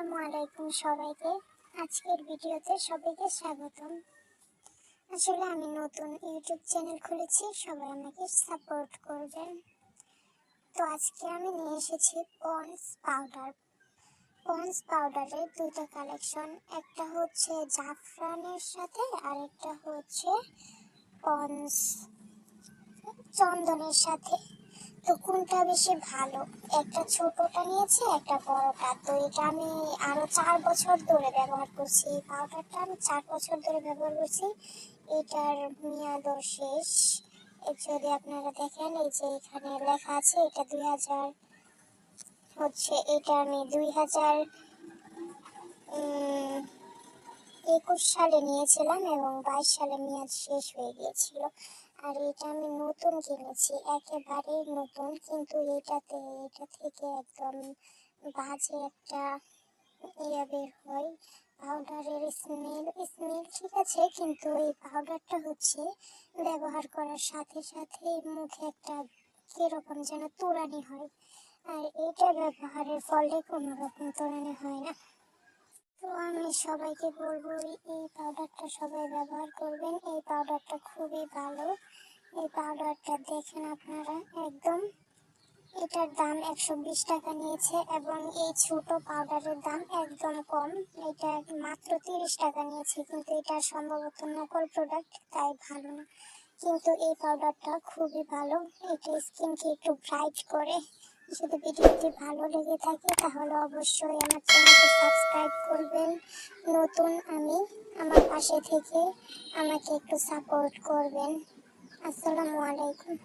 আসসালামু আলাইকুম সবাইকে। আজকের ভিডিওতে সবাইকে স্বাগতম। আসলে আমি নতুন ইউটিউব চ্যানেল খুলেছি, সবাই আমাকে সাপোর্ট করবেন। তো আজকে আমি নিয়ে এসেছি পন্ডস পাউডার। পন্ডস পাউডারের দুইটা কালেকশন, একটা হচ্ছে জাফরানের সাথে আর একটা হচ্ছে পন্ডস চন্দনের সাথে। তো কোনটা বেশি ভালো? একটা ছোটটা নিয়েছি, একটা বড়টা। তো এটা আমি আরো 4 বছর ধরে ব্যবহার করছি। এই পাউডারটা আমি 4 বছর ধরে ব্যবহার করছি। এটার মেয়াদও শেষ। যদি আপনারা দেখেন, এই যে এখানে লেখা আছে এটা 2000 হচ্ছে, এটা আমি 2021 সালে নিয়েছিলাম এবং 22 সালে মেয়াদ শেষ হয়ে গিয়েছিল। আর এটা আমি নতুন কিনেছি, একেবারে নতুন, কিন্তু এটা থেকে একদম বাজে একটা বের হয়। পাউডারের স্মেল ঠিক আছে, কিন্তু এই পাউডারটা হচ্ছে ব্যবহার করার সাথে সাথে মুখে একটা কিরকম যেন তুড়ানি হয়। আর এটা ব্যবহারের ফলে কোনো রকম তুড়ানি হয় না। তো আমি সবাইকে বলবো এই পাউডারটা সবাই ব্যবহার করবেন। এই পাউডারটা খুবই ভালো। এই পাউডারটা দেখেন আপনারা, একদম এটার দাম 120 টাকা নিয়েছে এবং এই ছোট পাউডারের দাম একদম কম, এটা মাত্র 30 টাকা নিয়েছে। কিন্তু এটা সম্ভবত নকল প্রোডাক্ট, তাই ভালো না। কিন্তু এই পাউডারটা খুবই ভালো, এটা স্কিনকে একটু ব্রাইট করে। যদি ভিডিওটি ভালো লেগে থাকে তাহলে অবশ্যই আমার চ্যানেলটি সাবস্ক্রাইব করবেন। নতুন আমি, আমার পাশে থেকে আমাকে একটু সাপোর্ট করবেন। আসসালামু আলাইকুম।